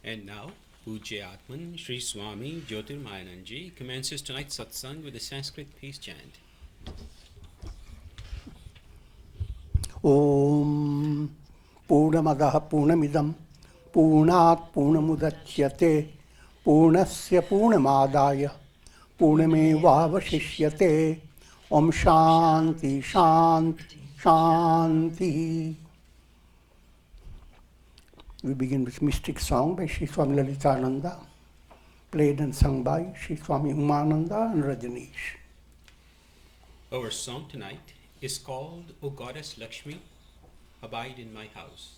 And now, Pujya Sri Swami Jyotirmayananji commences tonight's satsang with a Sanskrit peace chant. Om Purnamadaha Purnamidam Purnat Purnamudachyate Purnasya Purnamadaya Purnamevavashishyate Om Shanti Shanti Shanti. We begin with mystic song by Sri Swami Lalitananda, played and sung by Sri Swami Umananda and Rajneesh. Our song tonight is called O Goddess Lakshmi, Abide in My House.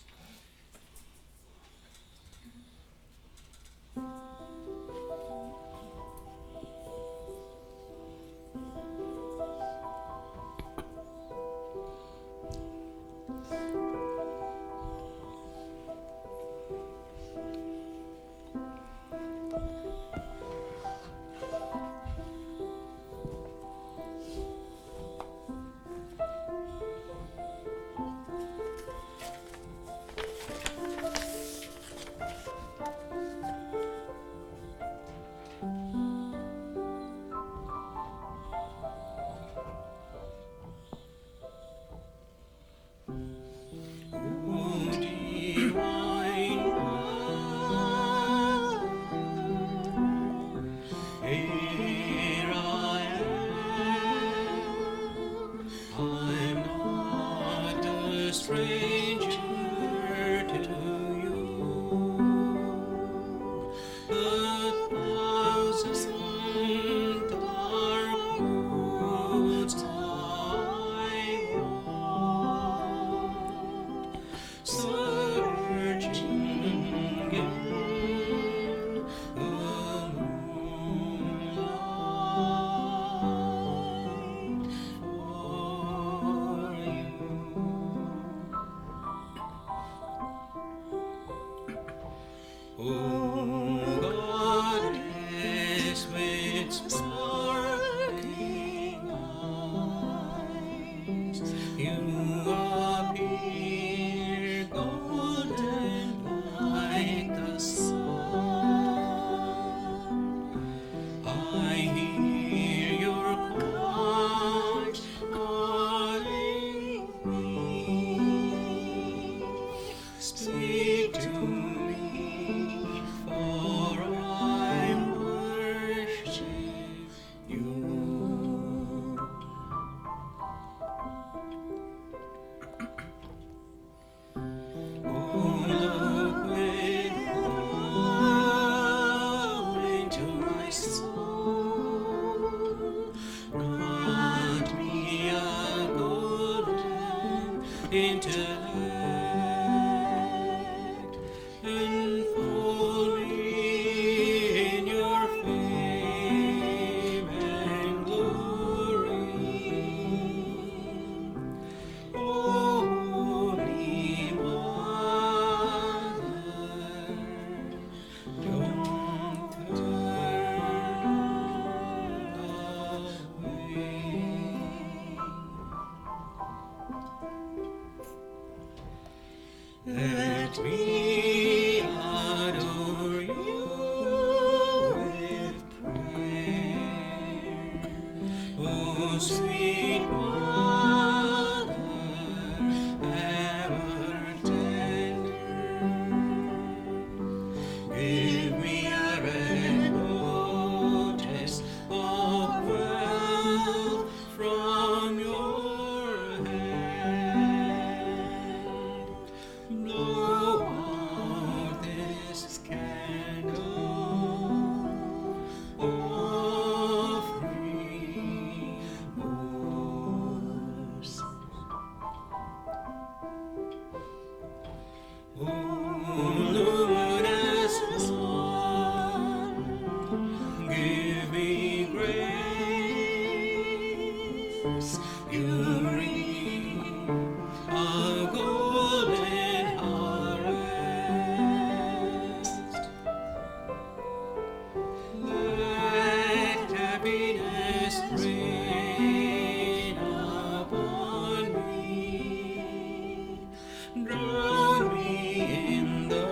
Drown me in the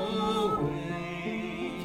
way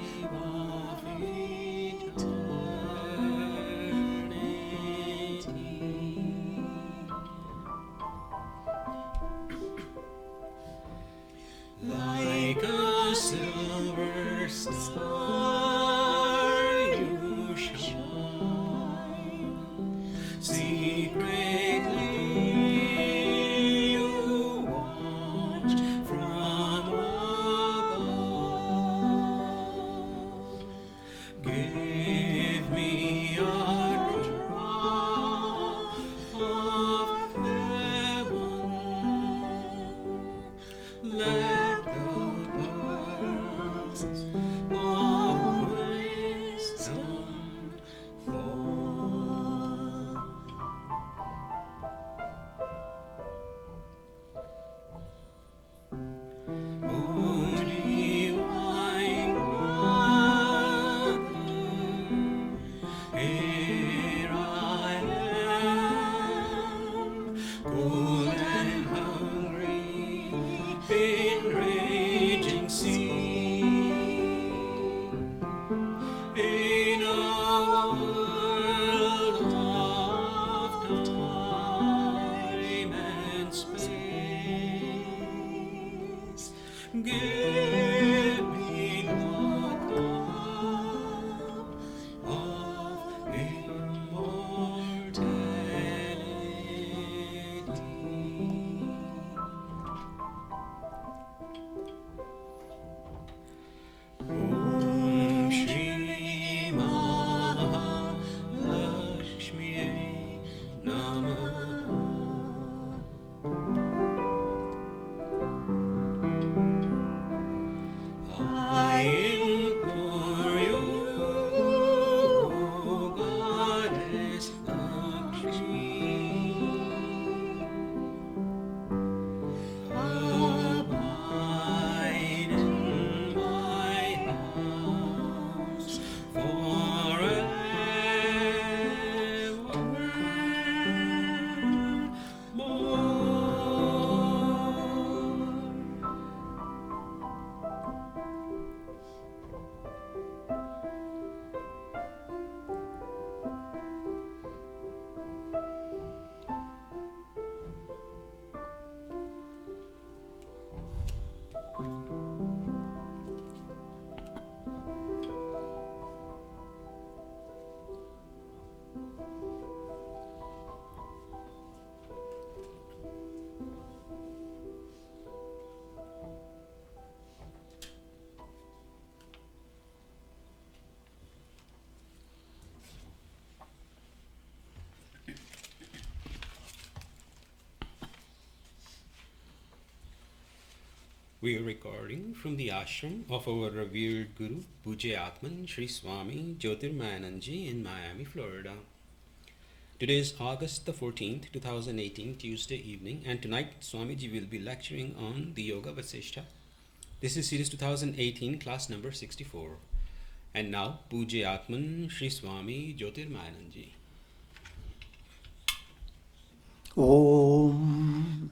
in raging sea, in a world of time and space. Give me the cup of immortality. Om Shri Mahalakshmi Namaha. I implore you, Goddess Lakshmi, abide in my house forevermore. We are recording from the ashram of our revered Guru, Pujya Atman Sri Swami Jyotirmayananji in Miami, Florida. Today is August the 14th, 2018, Tuesday evening, and tonight Swamiji will be lecturing on the Yoga Vasistha. This is series 2018, class number 64. And now, Pujya Atman Sri Swami Jyotirmayananji. Om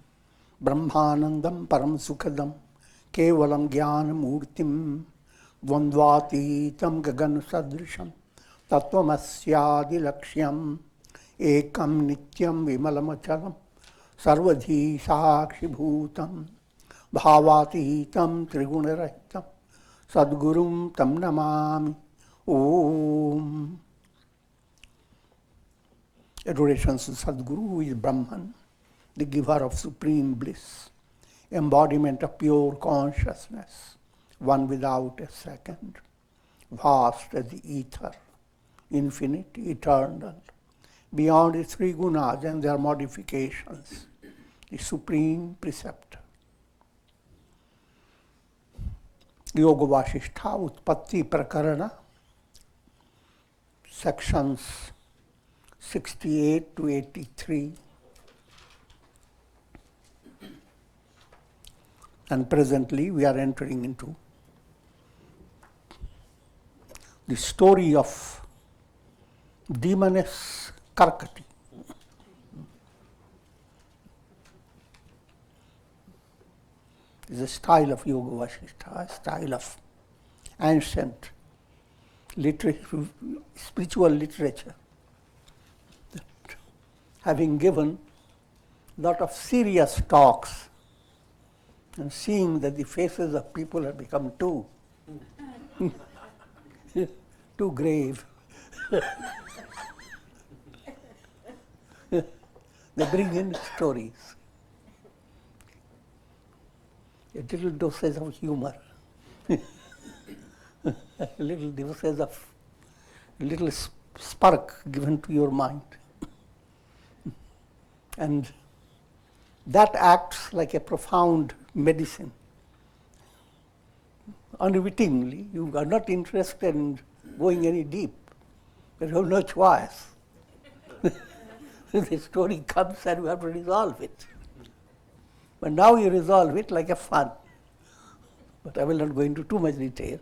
Brahmanandam Param Sukhadam Kevalam Jnana Murtim Dvandvatitam Gagan Sadrisham Tattvamasya Laksham Ekam Nityam Vimalamachalam Sarvadhi Sakshi Bhutam Bhavatitam Trigunarahitam Sadgurum Tam Namami. Om. Adorations to Sadguru, who is Brahman, the giver of supreme bliss, embodiment of pure consciousness, one without a second, vast as the ether, infinite, eternal, beyond the three gunas and their modifications, the supreme preceptor. Yoga Vasistha Utpatti Prakarana, sections 68 to 83, and presently we are entering into the story of demoness Karkati. It's a style of Yoga Vasistha, a style of ancient spiritual literature. Having given a lot of serious talks and seeing that the faces of people have become too grave, they bring in stories, a little dosage of humor, a little dosage of a little spark given to your mind. And that acts like a profound medicine. Unwittingly, you are not interested in going any deep, but you have no choice. The story comes and you have to resolve it. But now you resolve it like a fun. But I will not go into too much detail.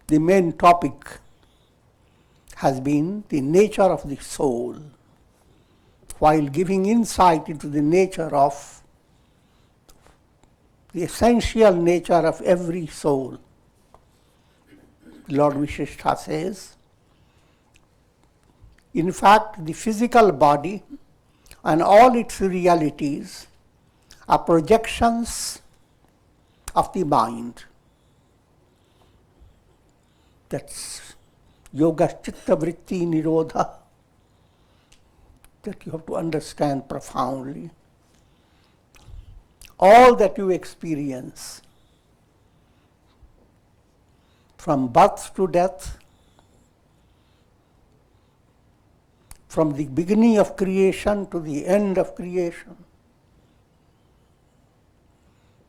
The main topic has been the nature of the soul, while giving insight into the nature of the essential nature of every soul. Lord Vasistha says, in fact, the physical body and all its realities are projections of the mind. That's Yoga Chitta Vritti Nirodha, that you have to understand profoundly. All that you experience, from birth to death, from the beginning of creation to the end of creation,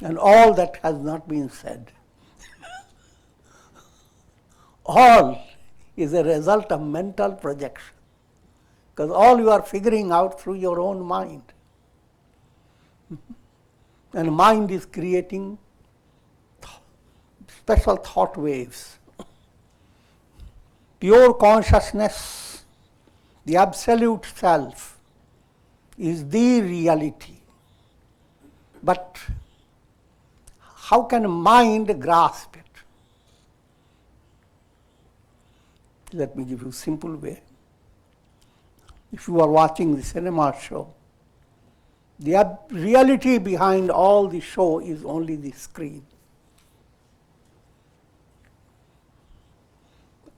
and all that has not been said, all is a result of mental projection, because all you are figuring out through your own mind. And mind is creating special thought waves. Pure consciousness, the absolute self, is the reality. But how can mind grasp it? Let me give you a simple way. If you are watching the cinema show, the reality behind all the show is only the screen.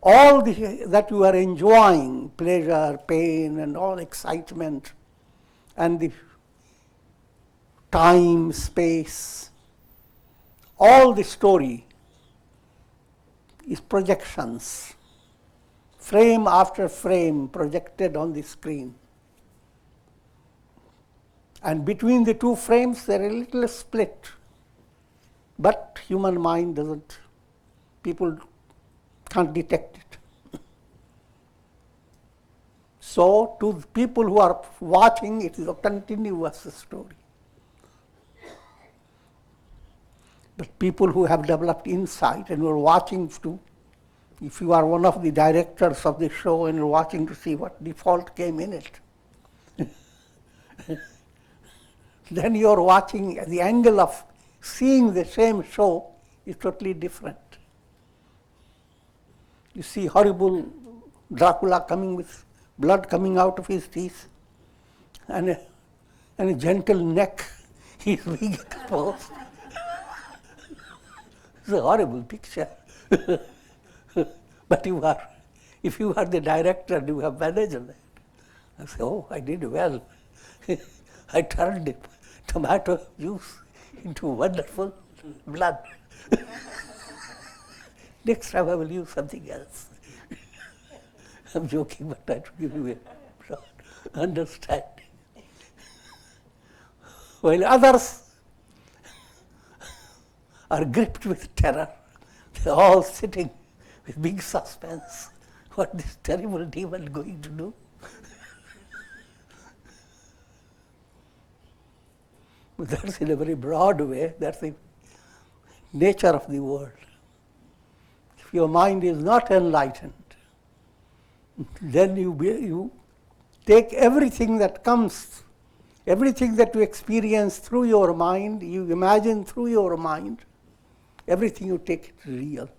All that you are enjoying, pleasure, pain, and all excitement, and the time, space, all the story is projections, frame after frame projected on the screen. And between the two frames there is a little split. But human mind doesn't, people can't detect it. So to people who are watching, it is a continuous story. But people who have developed insight and who are watching to, if you are one of the directors of the show and you're watching to see what default came in it, then you're watching, the angle of seeing the same show is totally different. You see horrible Dracula coming with blood coming out of his teeth and a gentle neck, he's being exposed. It's a horrible picture. But if you are the director, you have managed that. I say, oh, I did well. I turned tomato juice into wonderful blood. Next time I will use something else. I'm joking, but try to give you a short understanding. While others are gripped with terror, they're all sitting with big suspense. What this terrible demon going to do? But that's in a very broad way, that's the nature of the world. If your mind is not enlightened, then you take everything that comes, everything that you experience through your mind, you imagine through your mind, everything you take it real.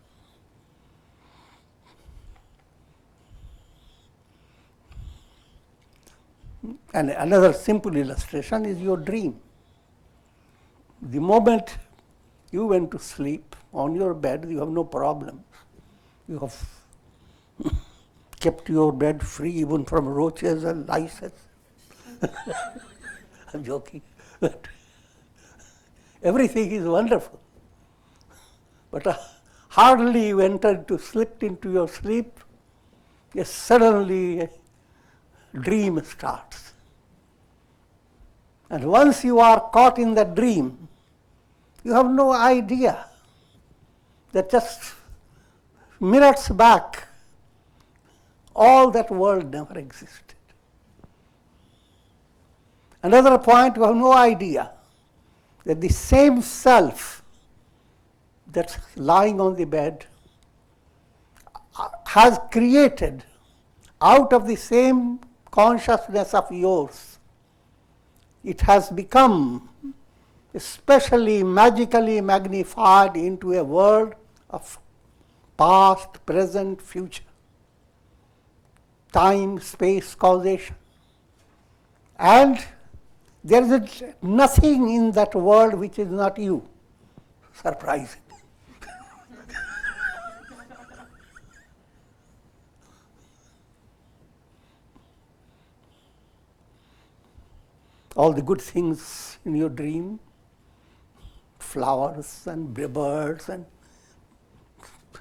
And another simple illustration is your dream. The moment you went to sleep on your bed, you have no problems. You have kept your bed free even from roaches and lice. I'm joking. But everything is wonderful. But hardly you slipped into your sleep, yes, suddenly a dream starts. And once you are caught in that dream, you have no idea that just minutes back, all that world never existed. Another point, you have no idea that the same self that's lying on the bed has created out of the same consciousness of yours, it has become especially magically magnified into a world of past, present, future, time, space, causation. And there is nothing in that world which is not you. Surprising. All the good things in your dream, flowers and birds and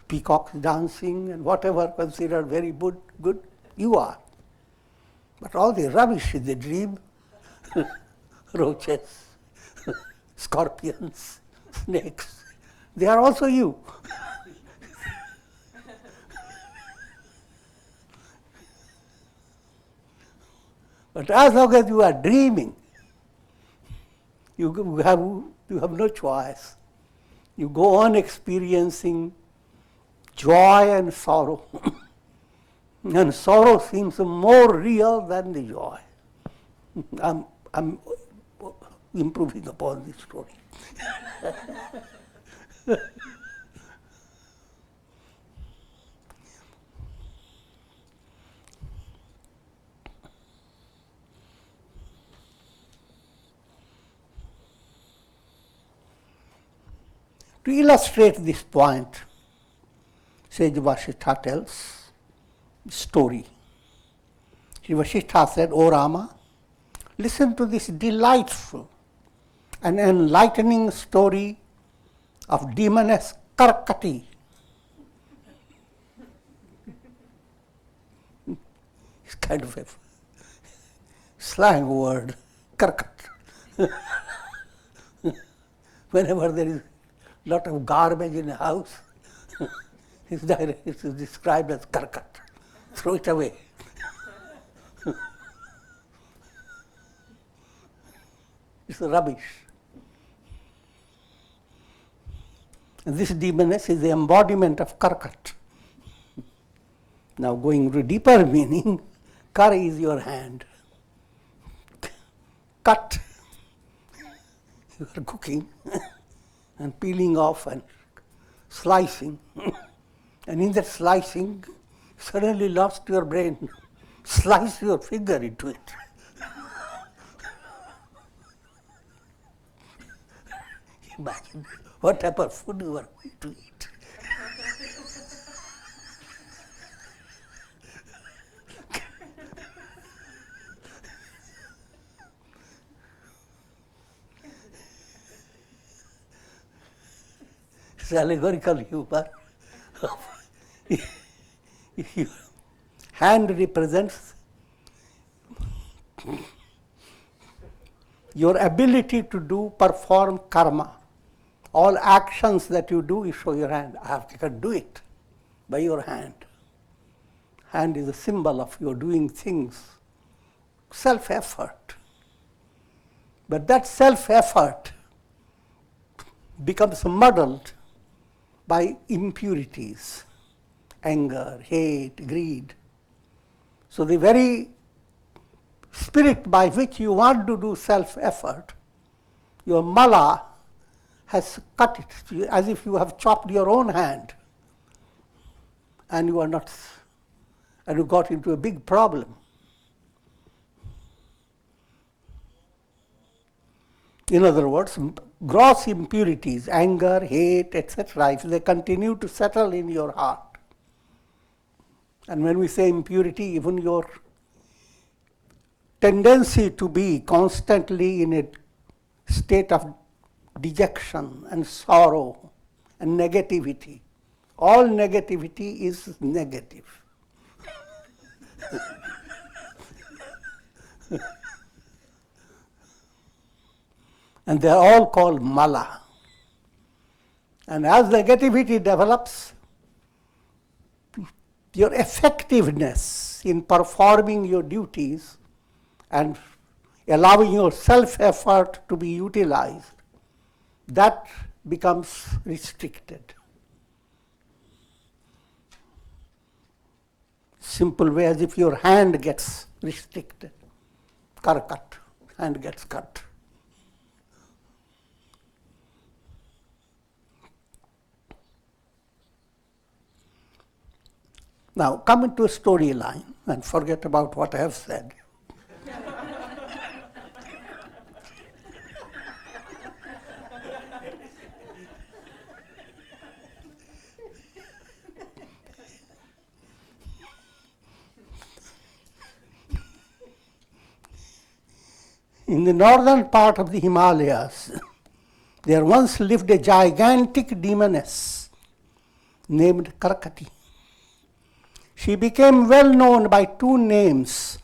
peacocks dancing and whatever considered very good, you are. But all the rubbish in the dream, roaches, scorpions, snakes, they are also you. But as long as you are dreaming, you have no choice. You go on experiencing joy and sorrow. And sorrow seems more real than the joy. I'm improving upon this story. To illustrate this point, Sage Vasistha tells a story. Sri Vasistha said, "O Rama, listen to this delightful and enlightening story of demoness Karkati." It's kind of a slang word, Karkat. Whenever there is a lot of garbage in a house, it's described as Karkat. Throw it away. It's rubbish. And this demoness is the embodiment of Karkat. Now going to deeper meaning, Kar is your hand. Cut, you are cooking and peeling off and slicing. And in that slicing, suddenly lost your brain. Slice your finger into it. Imagine what type of food you are going to eat. It's allegorical humor. Your hand represents your ability to perform karma. All actions that you do, you show your hand. I can do it by your hand. Hand is a symbol of your doing things, self-effort. But that self-effort becomes muddled by impurities, anger, hate, greed. So the very spirit by which you want to do self-effort, your mala has cut it, as if you have chopped your own hand, and you are not, and you got into a big problem. In other words, gross impurities, anger, hate, etc., if they continue to settle in your heart, and when we say impurity, even your tendency to be constantly in a state of dejection and sorrow and negativity. All negativity is negative. And they are all called mala. And as negativity develops, your effectiveness in performing your duties and allowing your self-effort to be utilized, that becomes restricted. simple way, as if your hand gets restricted. Cut, hand gets cut. Now, come into a storyline and forget about what I have said. In the northern part of the Himalayas, there once lived a gigantic demoness named Karkati. She became well known by two names,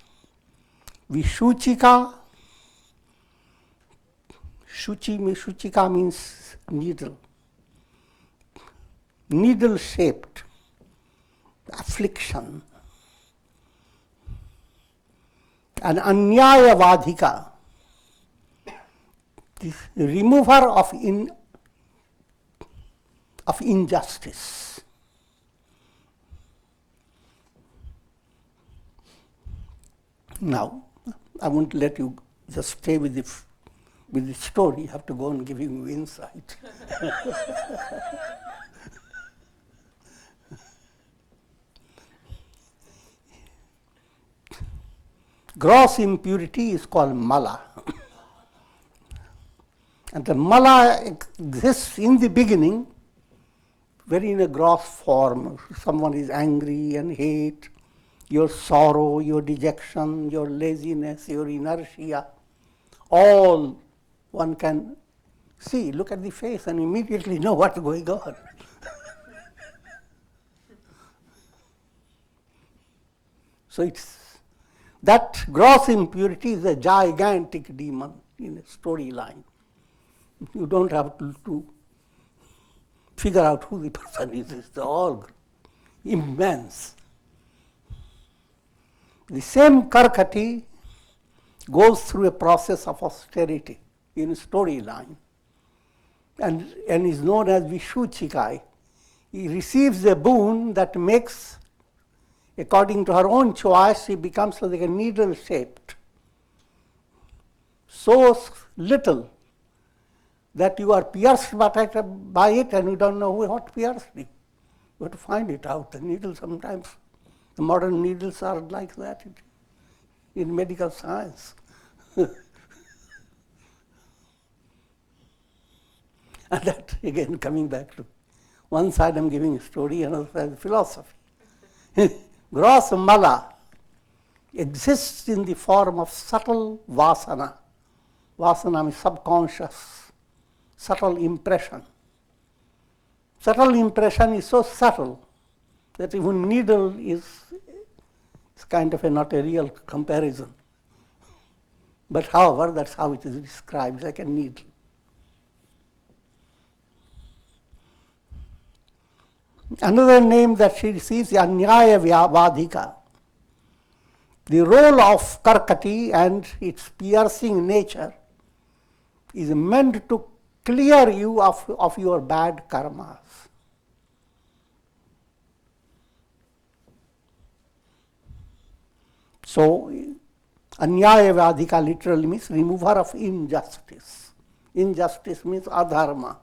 Vishuchika. Shuchika means needle, needle-shaped affliction, and Anyayavadhika, the remover of injustice. Now, I won't let you just stay with the story. You have to go and give you insight. Gross impurity is called mala. And the mala exists in the beginning, very in a gross form. Someone is angry and hate, your sorrow, your dejection, your laziness, your inertia, all one can see, look at the face and immediately know what's going on. So it's that gross impurity is a gigantic demon in a storyline. You don't have to figure out who the person is. It's all immense. The same Karkati goes through a process of austerity in a storyline and is known as Vishuchikai. He receives a boon that makes, according to her own choice, she becomes like a needle-shaped. So little that you are pierced by it and you don't know what pierced you. You have to find it out. The needle sometimes, the modern needles are like that in medical science. And that, again, coming back to one side I'm giving a story, another side philosophy. Gross mala exists in the form of subtle vasana. Vasana means subconscious, subtle impression. Subtle impression is so subtle that even needle is kind of not a real comparison. But however, that's how it is described, like a needle. Another name that she receives is Anyayavadhika. The role of Karkati and its piercing nature is meant to clear you of your bad karmas. So, Anyayavadhika literally means remover of injustice. Injustice means adharma,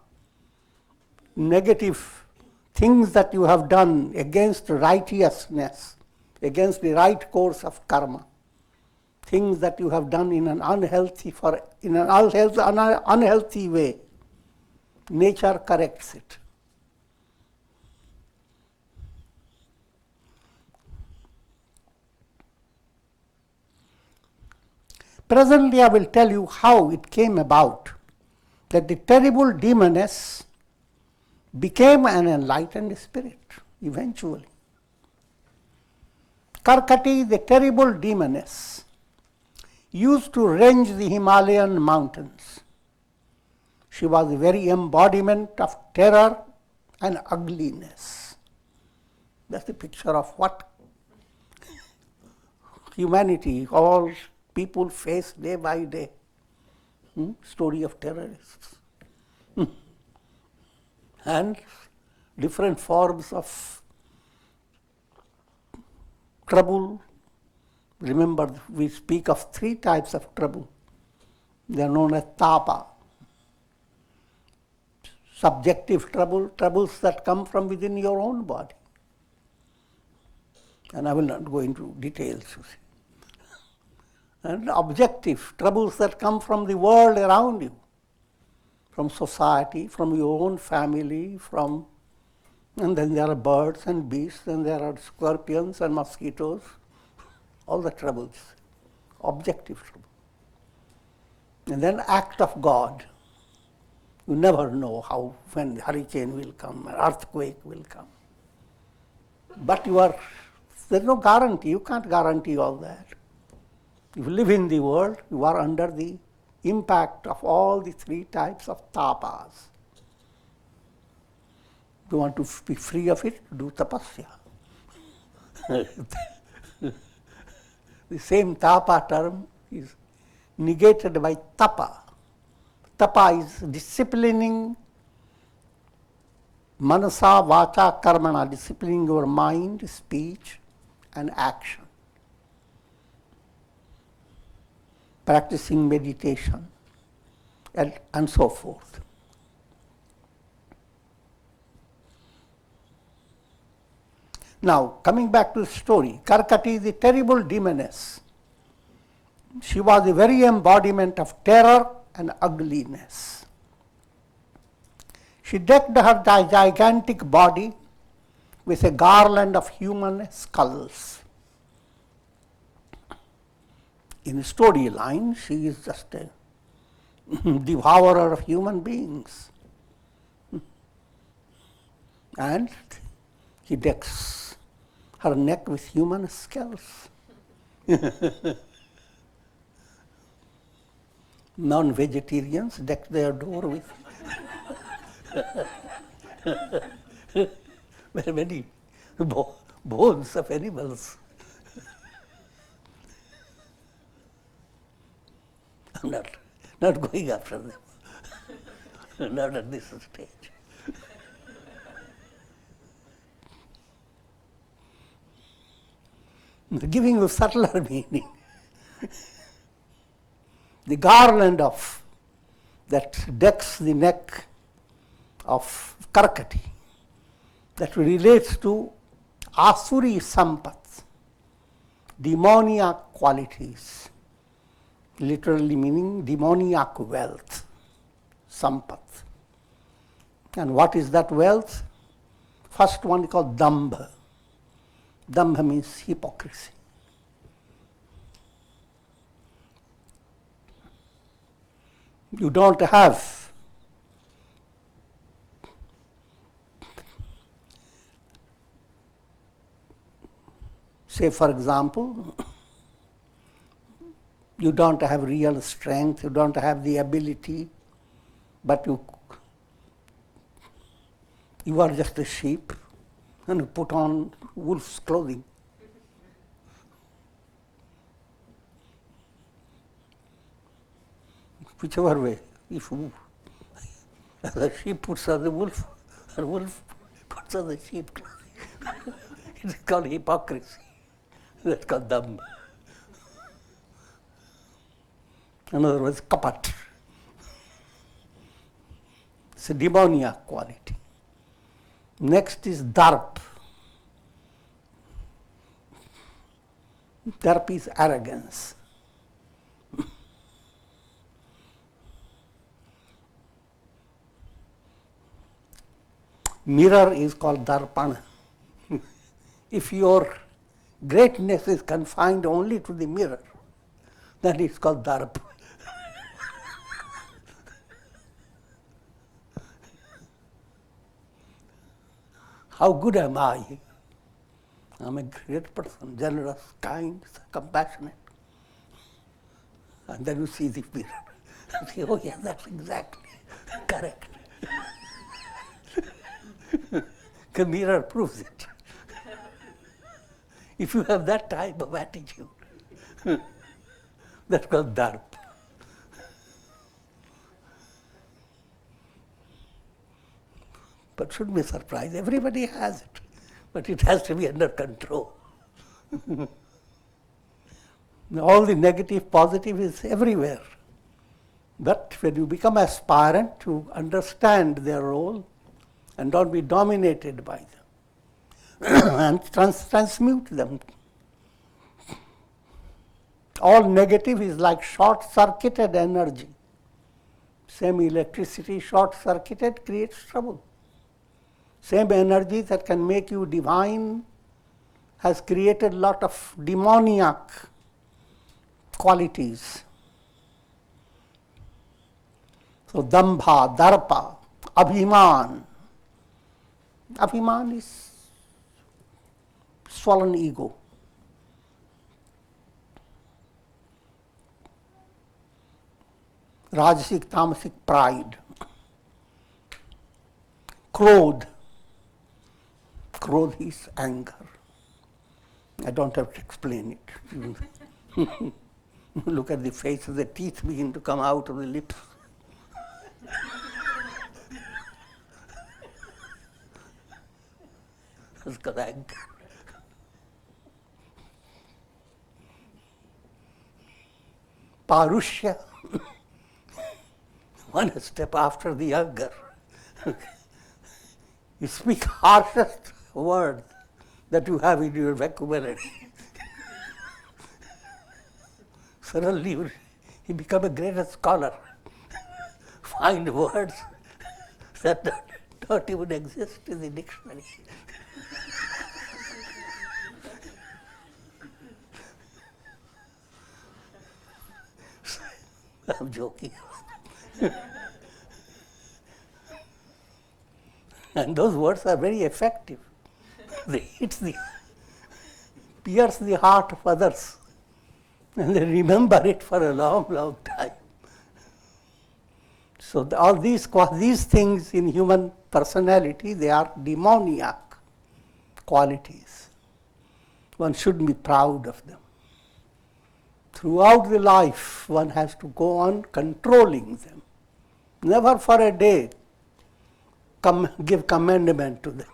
negative things that you have done against righteousness, against the right course of karma, things that you have done in an unhealthy way. Nature corrects it. Presently, I will tell you how it came about that the terrible demoness became an enlightened spirit eventually. Karkati, the terrible demoness, used to range the Himalayan mountains. She was the very embodiment of terror and ugliness. That's the picture of what humanity, all people face day by day. Story of terrorists. And different forms of trouble. Remember, we speak of 3 types of trouble. They are known as tapa. Subjective trouble, troubles that come from within your own body. And I will not go into details, you see. And objective troubles that come from the world around you, from society, from your own family, and then there are birds and beasts, and there are scorpions and mosquitoes, all the troubles, objective trouble. And then act of God. You never know when hurricane will come, an earthquake will come. But there's no guarantee, you can't guarantee all that. If you live in the world, you are under the impact of all the 3 types of tapas. If you want to be free of it, do tapasya. The same tapa term is negated by tapa. Tapa is disciplining manasa, vacha, karmana, disciplining your mind, speech, and action. Practicing meditation, and so forth. Now, coming back to the story, Karkati, the terrible demoness, she was the very embodiment of terror and ugliness. She decked her gigantic body with a garland of human skulls. In the storyline, she is just a devourer of human beings. And he decks her neck with human skulls. Non-vegetarians deck their door with very many bones of animals. I'm not going after them, not at this stage. Giving you subtler meaning. The garland of that decks the neck of Karkati, that relates to Asuri Sampat, demoniac qualities, literally meaning demoniac wealth, Sampat. And what is that wealth? First one is called Dambha. Dambha means hypocrisy. You don't have say, for example, you don't have real strength, you don't have the ability, but you are just a sheep and you put on wolf's clothing. Whichever way, if the sheep puts on the wolf, or wolf puts on the sheep clothing. It's called hypocrisy. That's called dhamma. In other words, kapat. It's a demoniac quality. Next is darp. Darp is arrogance. Mirror is called darpana. If your greatness is confined only to the mirror, then it's called darp. How good am I? I'm a great person, generous, kind, compassionate. And then you see the mirror and say, oh yeah, that's exactly correct. The mirror proves it. If you have that type of attitude, that's called darp. But shouldn't be surprised. Everybody has it, but it has to be under control. All the negative, positive is everywhere. But when you become aspirant to understand their role and don't be dominated by them and transmute them. All negative is like short-circuited energy. Same electricity, short-circuited, creates trouble. Same energy that can make you divine has created a lot of demoniac qualities. So dambha, darpa, abhiman. Abhiman is swollen ego. Rajasic, tamasic pride. Krodh. Krodh is anger. I don't have to explain it. Look at the face, the teeth begin to come out of the lips. That's because anger. Parushya. One step after the anger. You speak harshest words that you have in your vocabulary. Suddenly you become a greater scholar. Find words that don't even exist in the dictionary. I'm joking. And those words are very effective. They pierce the heart of others, and they remember it for a long, long time. So all these things in human personality, they are demoniac qualities. One shouldn't be proud of them. Throughout the life, one has to go on controlling them. Never for a day give commandment to them.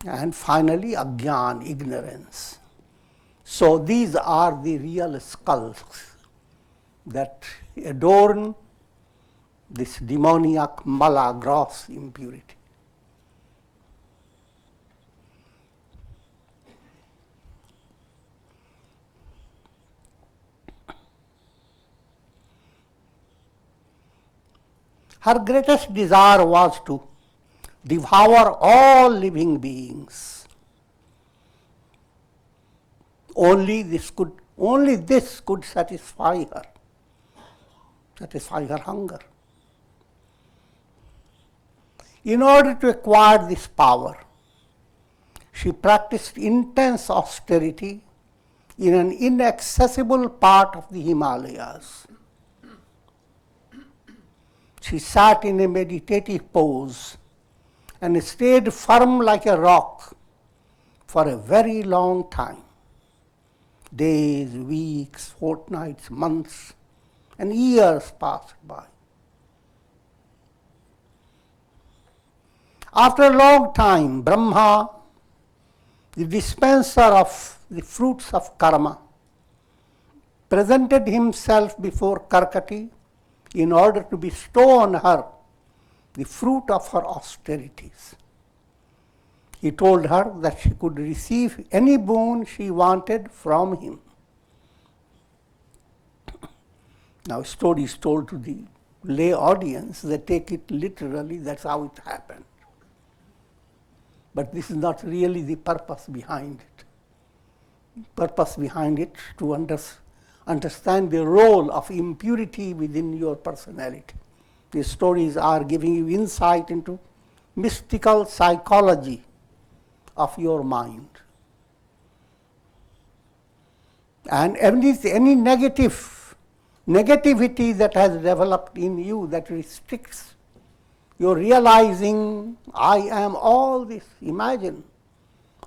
And finally, ajnan, ignorance. So these are the real skulls that adorn this demoniac mala, gross impurity. Her greatest desire was to devour all living beings. Only this could satisfy her hunger. In order to acquire this power, she practiced intense austerity in an inaccessible part of the Himalayas. She sat in a meditative pose and stayed firm like a rock for a very long time. Days, weeks, fortnights, months, and years passed by. After a long time, Brahma, the dispenser of the fruits of karma, presented himself before Karkati in order to bestow on her the fruit of her austerities. He told her that she could receive any boon she wanted from him. Now, story is told to the lay audience, they take it literally, that's how it happened. But this is not really the purpose behind it. Purpose behind it to understand the role of impurity within your personality. These stories are giving you insight into mystical psychology of your mind. And any negativity that has developed in you that restricts your realizing, I am all this. Imagine,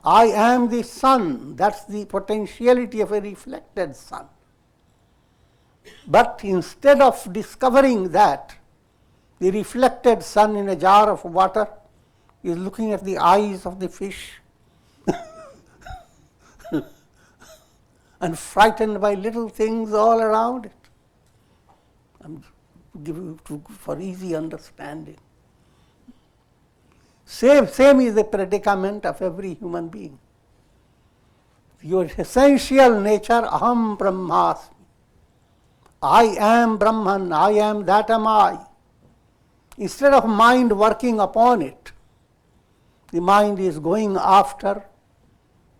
I am the sun. That's the potentiality of a reflected sun. But instead of discovering that, the reflected sun in a jar of water, is looking at the eyes of the fish and frightened by little things all around it. I'm giving for easy understanding. Same is the predicament of every human being. Your essential nature, aham brahmasmi. I am Brahman, I am, that am I. Instead of mind working upon it, the mind is going after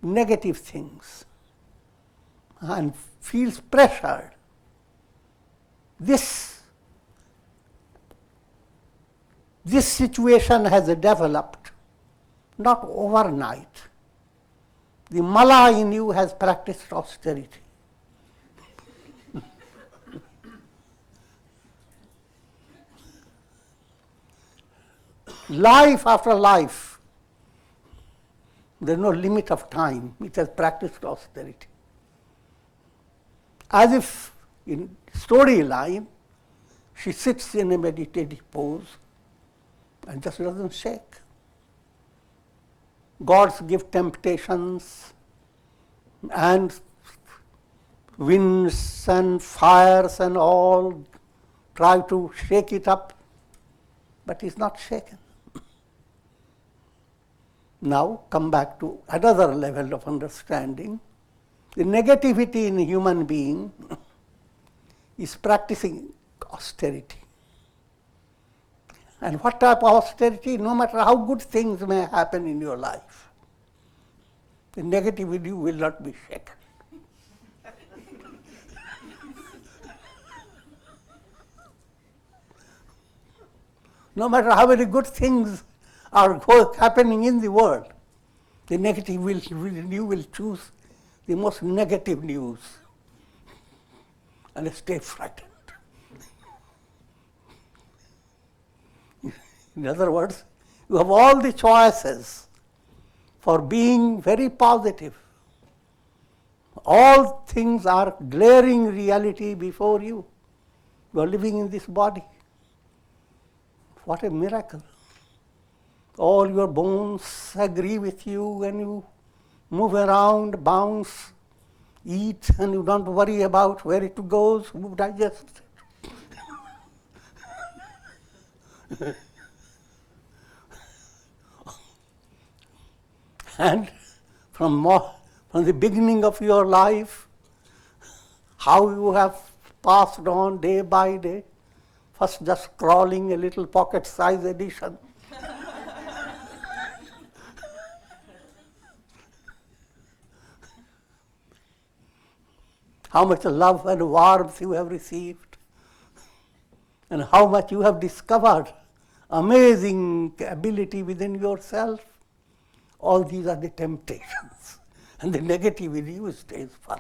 negative things and feels pressured. This situation has developed not overnight. The mala in you has practiced austerity. Life after life, there is no limit of time. It has practiced austerity. As if in storyline, she sits in a meditative pose and just doesn't shake. Gods give temptations and winds and fires and all try to shake it up, but it's not shaken. Now come back to another level of understanding. The negativity in a human being is practicing austerity. And what type of austerity? No matter how good things may happen in your life, the negativity will not be shaken. No matter how many good things are happening in the world, the negative you will choose the most negative news and stay frightened. In other words, you have all the choices for being very positive. All things are glaring reality before you. You are living in this body. What a miracle. All your bones agree with you and you move around, bounce, eat, and you don't worry about where it goes, who digests it. And from the beginning of your life, how you have passed on day by day, first just scrawling a little pocket-size edition. How much love and warmth you have received, and how much you have discovered amazing ability within yourself. All these are the temptations, and the negative in you stays firm,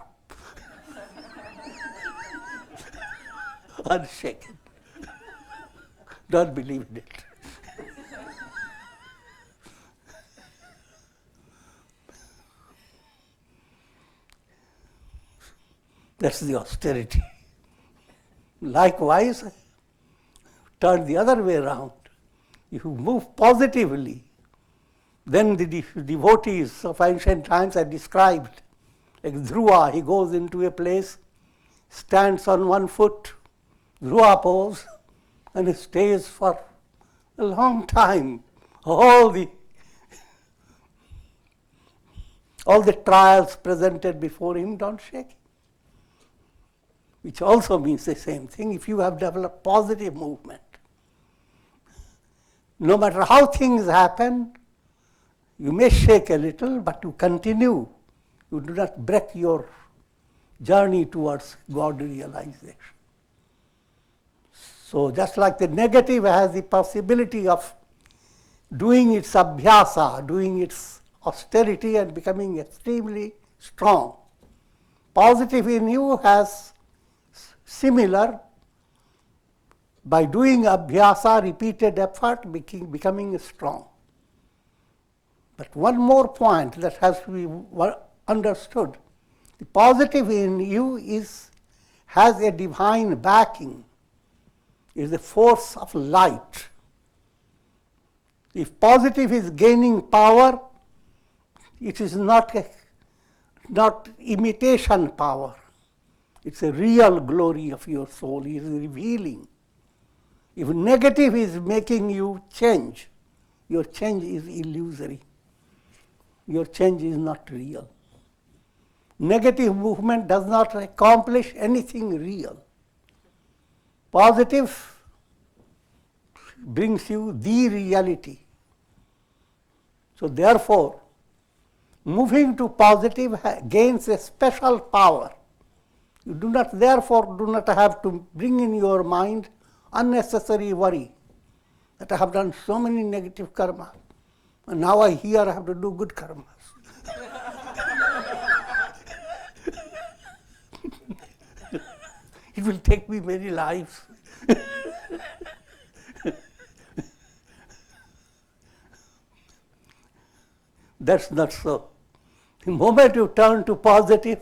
unshaken. Don't believe in it. That's the austerity. Likewise, turn the other way around. If you move positively, then the devotees of ancient times are described. Like Dhruva, he goes into a place, stands on one foot, Dhruva pose, and he stays for a long time. All the trials presented before him don't shake him. Which also means the same thing. If you have developed positive movement, no matter how things happen, you may shake a little, but you continue. You do not break your journey towards God realization. So just like the negative has the possibility of doing its abhyasa, doing its austerity and becoming extremely strong, positive in you has similar, by doing abhyasa, repeated effort, becoming strong. But one more point that has to be understood. The positive in you has a divine backing, is the force of light. If positive is gaining power, it is not imitation power. It's a real glory of your soul. It is revealing. If negative is making you change, your change is illusory. Your change is not real. Negative movement does not accomplish anything real. Positive brings you the reality. So therefore, moving to positive gains a special power. You do not have to bring in your mind unnecessary worry that I have done so many negative karmas, and now I have to do good karmas. It will take me many lives. That's not so. The moment you turn to positive,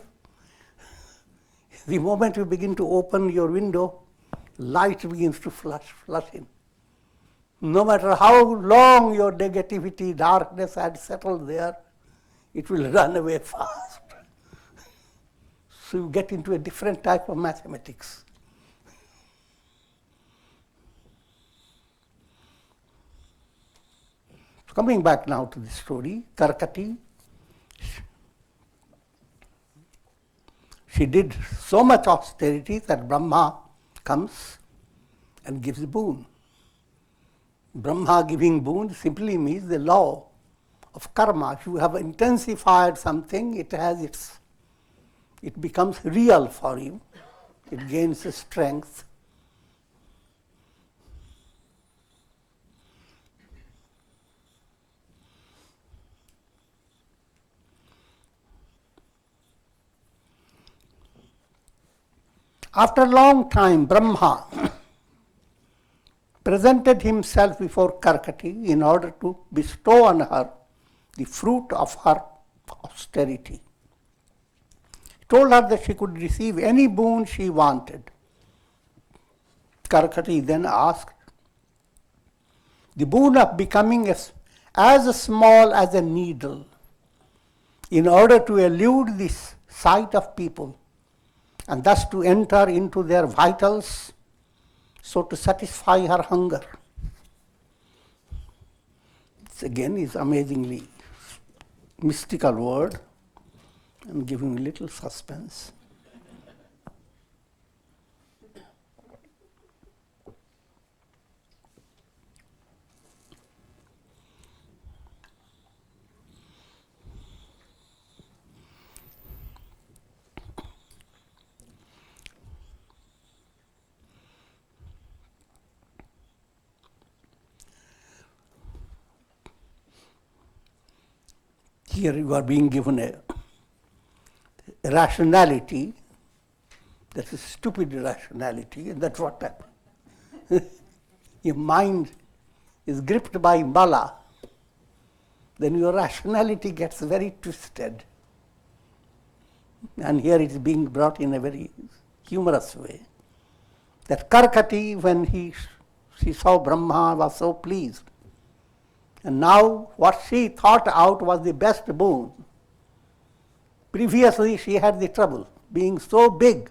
the moment you begin to open your window, light begins to flush in. No matter how long your negativity, darkness had settled there, it will run away fast. So you get into a different type of mathematics. So coming back now to the story, Karkati, she did so much austerity that Brahma comes and gives a boon. Brahma giving boon simply means the law of karma. If you have intensified something, it becomes real for you. It gains strength. After a long time, Brahma presented himself before Karkati in order to bestow on her the fruit of her austerity. He told her that she could receive any boon she wanted. Karkati then asked, the boon of becoming as small as a needle in order to elude the sight of people and thus to enter into their vitals, so to satisfy her hunger. This again is amazingly mystical word. I'm giving a little suspense. Here you are being given a rationality, that is stupid rationality, and that's what happens. Your mind is gripped by mala, then your rationality gets very twisted. And here it is being brought in a very humorous way. That Karkati, when she saw Brahma, was so pleased. And now what she thought out was the best boon. Previously she had the trouble, being so big,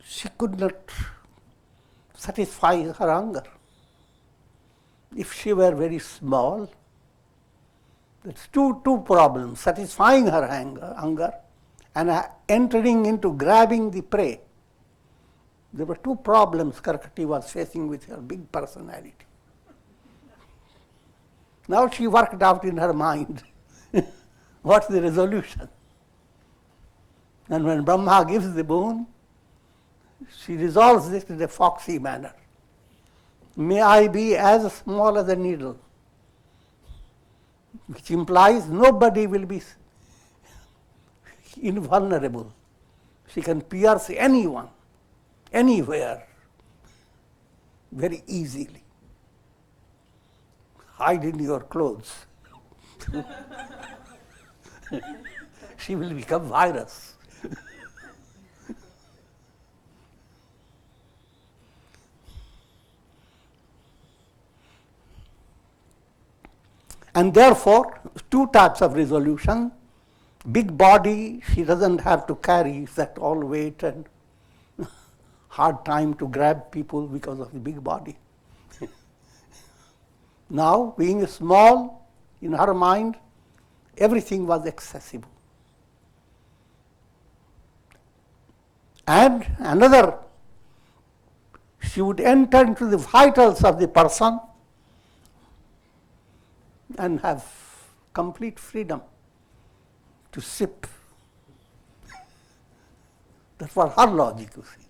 she could not satisfy her hunger. If she were very small, that's two problems, satisfying her hunger and entering into grabbing the prey. There were two problems Karkati was facing with her big personality. Now she worked out in her mind what's the resolution. And when Brahma gives the boon, she resolves it in a foxy manner. May I be as small as a needle, which implies nobody will be invulnerable. She can pierce anyone, anywhere, very easily. Hide in your clothes. She will become virus. And therefore, two types of resolution. Big body, she doesn't have to carry that all weight and hard time to grab people because of the big body. Now, being small, in her mind, everything was accessible. And another, she would enter into the vitals of the person and have complete freedom to sip. That was her logic, you see.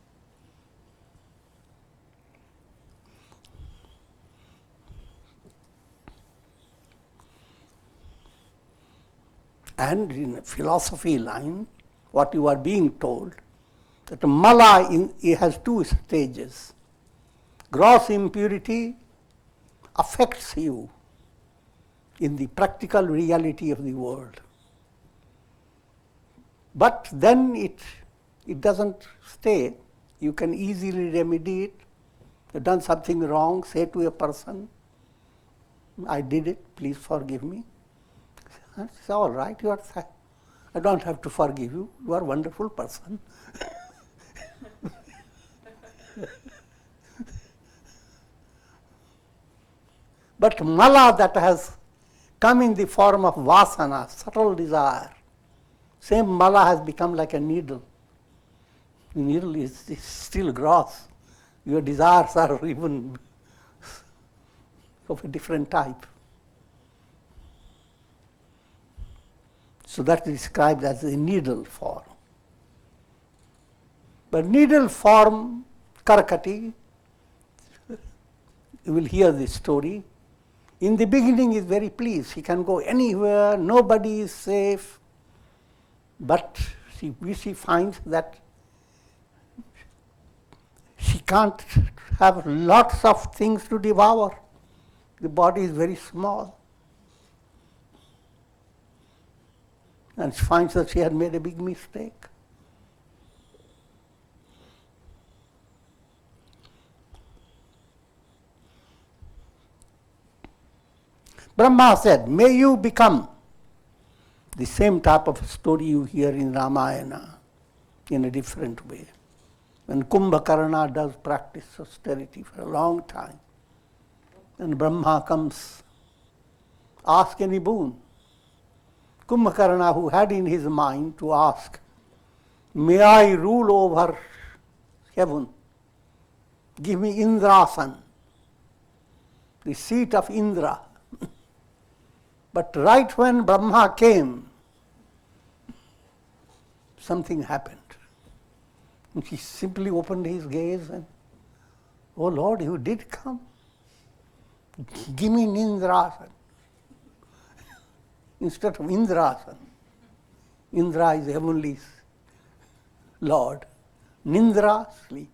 And in a philosophy line, what you are being told, that mala it has two stages. Gross impurity affects you in the practical reality of the world. But then it doesn't stay. You can easily remedy it. You've done something wrong, say to a person, I did it, please forgive me. It's all right, I don't have to forgive you, you are a wonderful person. But mala that has come in the form of vasana, subtle desire, same mala has become like a needle. The needle is still gross. Your desires are even of a different type. So that is described as a needle form. But needle form, Karakati, you will hear this story. In the beginning is very pleased. He can go anywhere, nobody is safe. But she finds that she can't have lots of things to devour. The body is very small. And she finds that she had made a big mistake. Brahma said, may you become the same type of story you hear in Ramayana in a different way. When Kumbhakarna does practice austerity for a long time, and Brahma comes, ask any boon. Kumbhakarna, who had in his mind to ask, may I rule over heaven, give me Indrasan, the seat of Indra. But right when Brahma came, something happened. And he simply opened his gaze and, oh Lord, you did come. Give me Nindrasan. Instead of Indrasan. Indra is heavenly Lord. Nindra, sleep.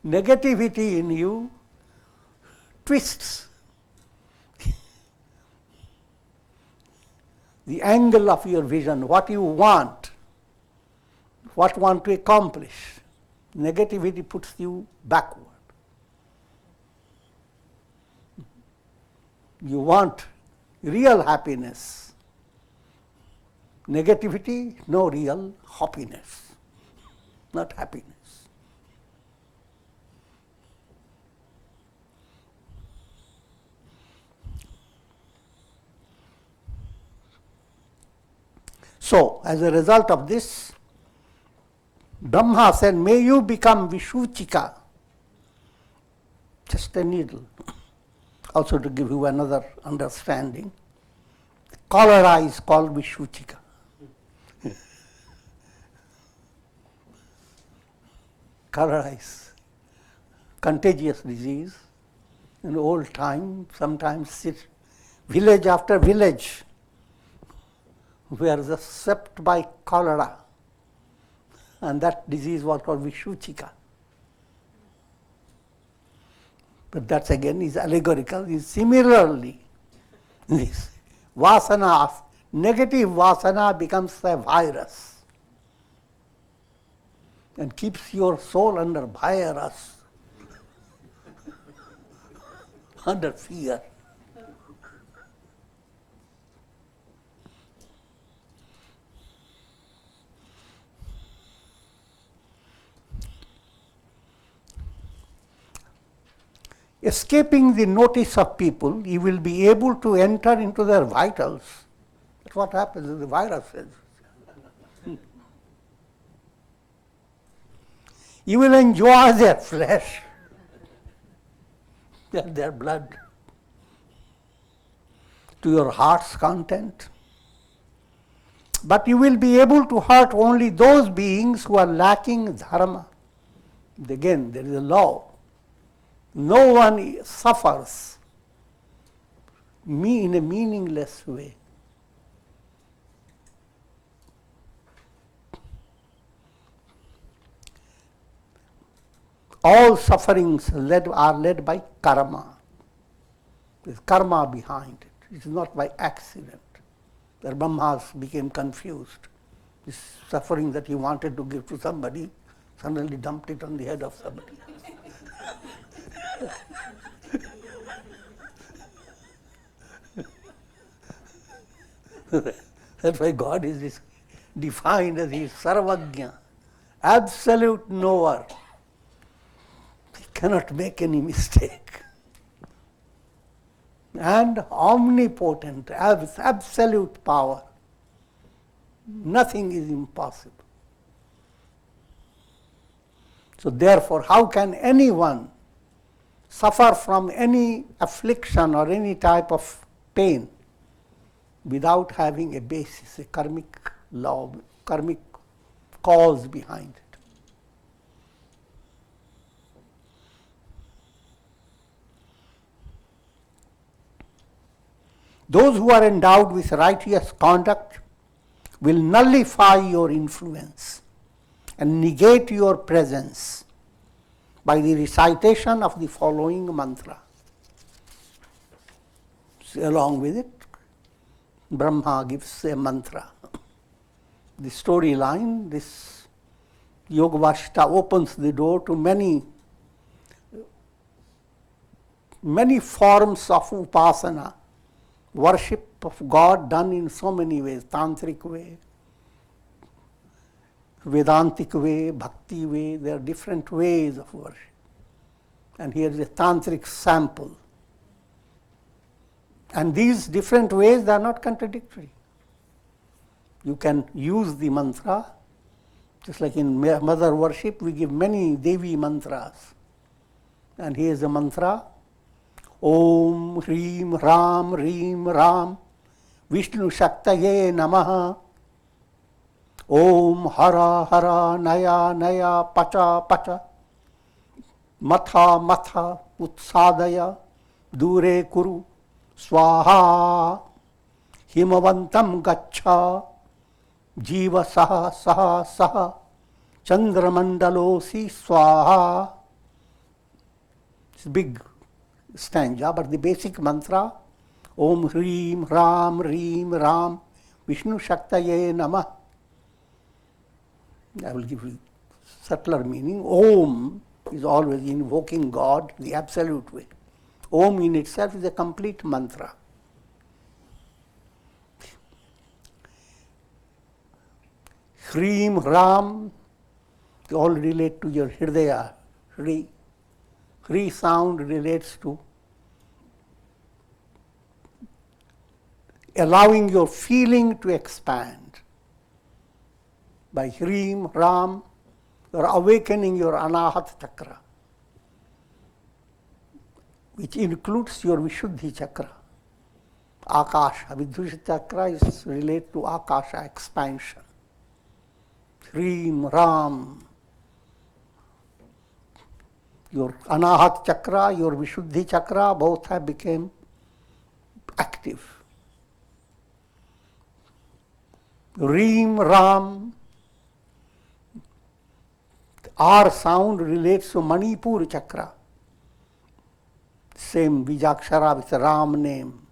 Negativity in you twists the angle of your vision, what you want to accomplish. Negativity puts you backward. You want real happiness. Negativity, no real happiness, not happiness. So, as a result of this, Brahma said, may you become Vishuchika, just a needle. Also to give you another understanding, cholera is called Vishuchika. Cholera is contagious disease. In old time, sometimes village after village were just swept by cholera, and that disease was called Vishuchika. But that again is allegorical. Similarly, this vasana, negative vasana becomes a virus and keeps your soul under virus. under fear. Escaping the notice of people, you will be able to enter into their vitals. That's what happens with the viruses. You will enjoy their flesh, their blood, to your heart's content. But you will be able to hurt only those beings who are lacking dharma. Again, there is a law. No one suffers in a meaningless way. All sufferings are led by karma. There's karma behind it. It is not by accident. The Brahmas became confused. This suffering that he wanted to give to somebody, suddenly dumped it on the head of somebody. That's why God is defined as He is Sarvagya, absolute knower. He cannot make any mistake. And omnipotent, absolute power. Nothing is impossible. So therefore, how can anyone suffer from any affliction or any type of pain without having a basis, a karmic law, karmic cause behind it? Those who are endowed with righteous conduct will nullify your influence and negate your presence by the recitation of the following mantra. So along with it, Brahma gives a mantra. The storyline, this Yoga Vasistha opens the door to many forms of upasana, worship of God done in so many ways, tantric way, Vedantic way, bhakti way. There are different ways of worship. And here is a tantric sample. And these different ways, they are not contradictory. You can use the mantra, just like in mother worship, we give many Devi mantras. And here is a mantra, Om Hrim Ram Rim Ram Vishnu Shaktaye Namaha. Om Hara Hara Naya Naya Pacha Pacha Matha Matha Utsadaya Dure Kuru Swaha Himavantam Gacha Jiva Saha Saha Saha Chandramandalosi Swaha. It's a big stanza, but the basic mantra, Om Hrim Ram Rim Ram Vishnu Shaktaye Namah. I will give you subtler meaning. Om is always invoking God the absolute way. Om in itself is a complete mantra. Hrim, Ram, they all relate to your Hridaya. Hri. Hri sound relates to allowing your feeling to expand. By Hrim, Ram, you are awakening your Anahat chakra, which includes your Vishuddhi chakra. Akasha, Vidhushya chakra is related to Akasha, expansion. Hrim, Ram, your Anahat chakra, your Vishuddhi chakra, both have become active. Rim, Ram, R sound relates to Manipur chakra. Same Vijakshara with the Ram name.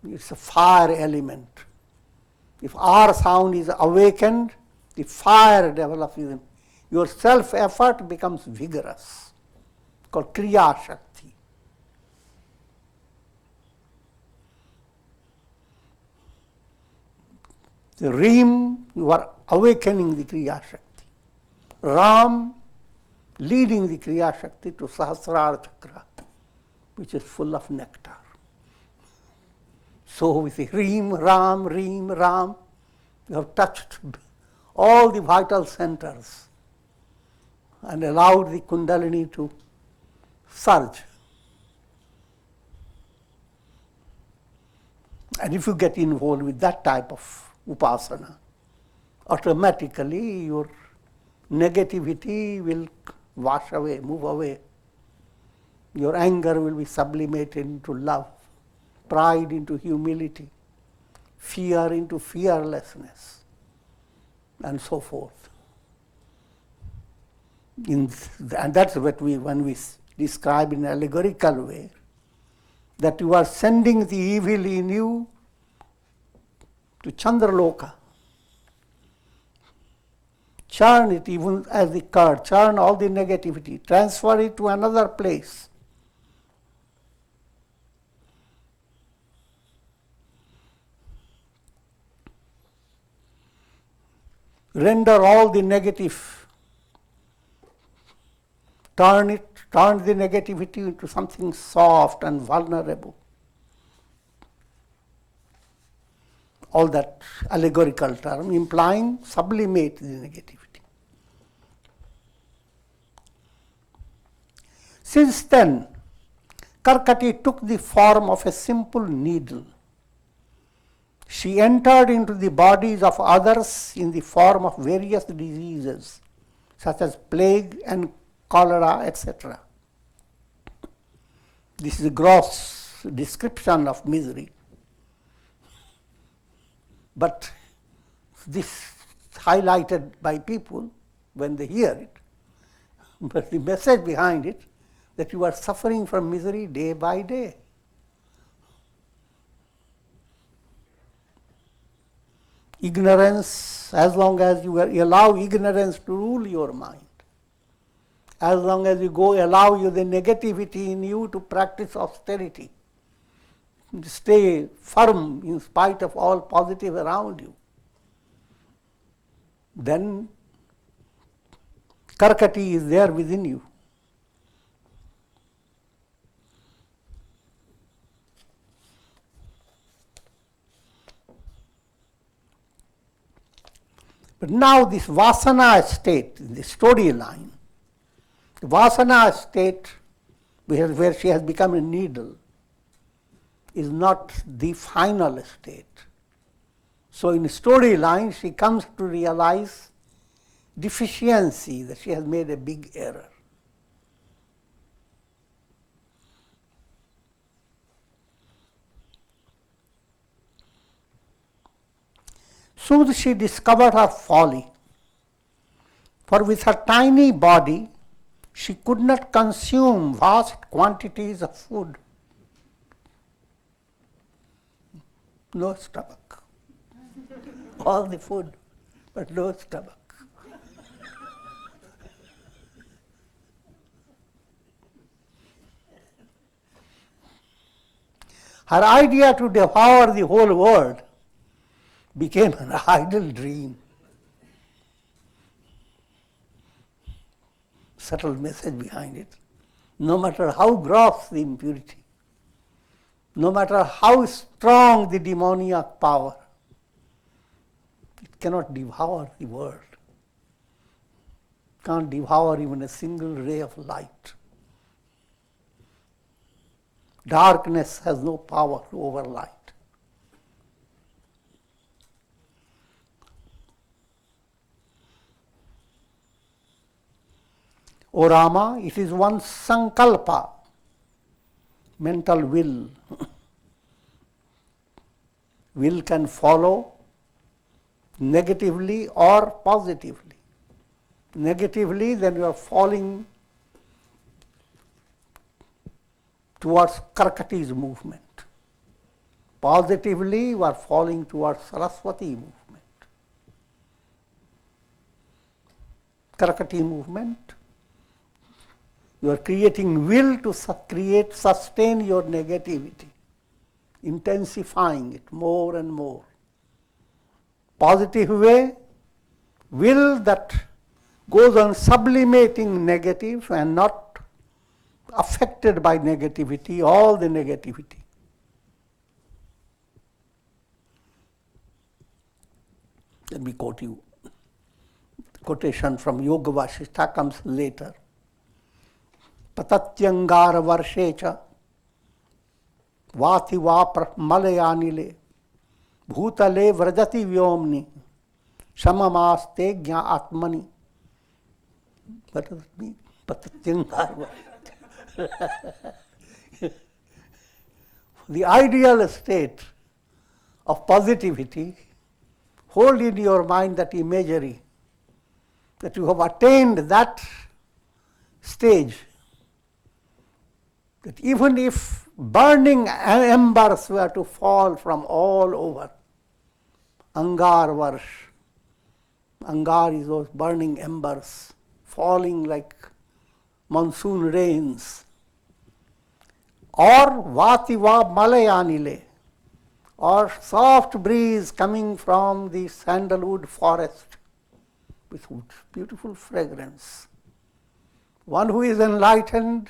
It's a fire element. If R sound is awakened, the fire develops in them. Your self-effort becomes vigorous, called Kriya Shakti. The Reem, you are awakening the Kriya Shakti. Ram, leading the Kriya Shakti to Sahasrara Chakra, which is full of nectar. So with the Reem, Ram, you have touched all the vital centers and allowed the Kundalini to surge. And if you get involved with that type of upasana, automatically your negativity will wash away, move away. Your anger will be sublimated into love, pride into humility, fear into fearlessness, and so forth. And that's what when we describe in an allegorical way, that you are sending the evil in you to Chandraloka. Churn it even as the curd, churn all the negativity, transfer it to another place. Render all the negative, turn the negativity into something soft and vulnerable. All that allegorical term implying sublimate the negativity. Since then, Karkati took the form of a simple needle. She entered into the bodies of others in the form of various diseases, such as plague and cholera, etc. This is a gross description of misery. But this highlighted by people when they hear it. But the message behind it, that you are suffering from misery day by day. Ignorance, as long as you allow ignorance to rule your mind, as long as you allow the negativity in you to practice austerity, stay firm in spite of all positive around you, then Karkati is there within you. But now this Vasana state, the storyline, the Vasana state where she has become a needle, is not the final state. So in storyline, she comes to realize deficiency, that she has made a big error. Soon she discovered her folly, for with her tiny body, she could not consume vast quantities of food. No stomach. All the food, but no stomach. Her idea to devour the whole world became an idle dream. Subtle message behind it. No matter how gross the impurity, no matter how strong the demoniac power, it cannot devour the world. It can't devour even a single ray of light. Darkness has no power over light. O Rama, it is one's sankalpa, mental will. Will can follow negatively or positively. Negatively, then you are falling towards Karkati's movement. Positively, you are falling towards Saraswati movement. Karkati movement, you are creating will to sustain your negativity, intensifying it more and more. positive way, will that goes on sublimating negative and not affected by negativity, all the negativity. Let me quote you. Quotation from Yoga Vasistha comes later. Patatyangar varshecha vati vapra malayanile bhutale vrajati vyomni samamaste gya atmani. What does it mean? Patatyangar varshecha. The ideal state of positivity, hold in your mind that imagery, that you have attained that stage, that even if burning embers were to fall from all over, angar varsh, angar is those burning embers falling like monsoon rains, or vativa malayanile, or soft breeze coming from the sandalwood forest with beautiful fragrance. One who is enlightened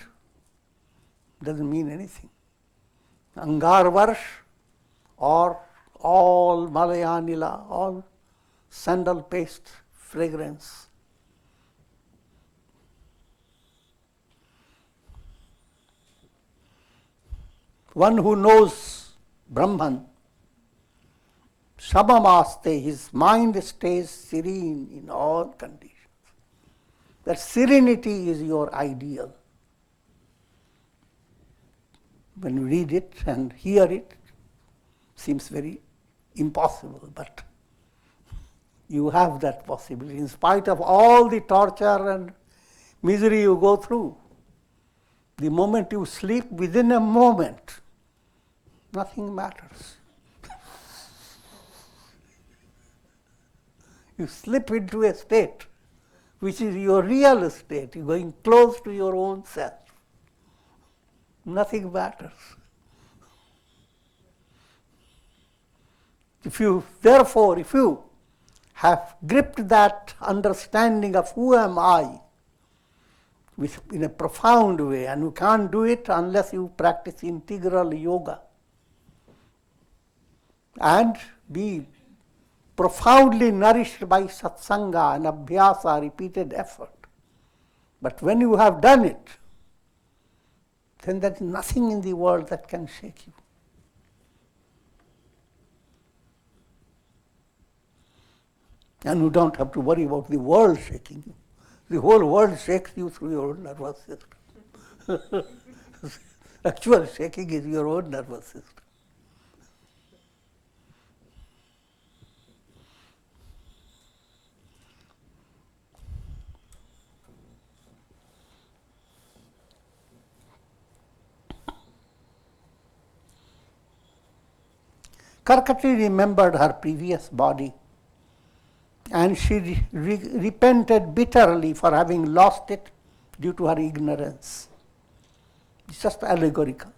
doesn't mean anything. Angar varsh or all malayanila, all sandal paste fragrance. One who knows Brahman, samamaste, his mind stays serene in all conditions. That serenity is your ideal. When you read it and hear it, seems very impossible, but you have that possibility. In spite of all the torture and misery you go through, the moment you sleep, within a moment, nothing matters. You slip into a state which is your real state. You're going close to your own self. Nothing matters. Therefore, if you have gripped that understanding of who am I in a profound way, and you can't do it unless you practice integral yoga and be profoundly nourished by satsanga and abhyasa, repeated effort. But when you have done it, then there is nothing in the world that can shake you. And you don't have to worry about the world shaking you. The whole world shakes you through your own nervous system. Actual shaking is your own nervous system. Karkati remembered her previous body, and she repented bitterly for having lost it due to her ignorance. It's just allegorical.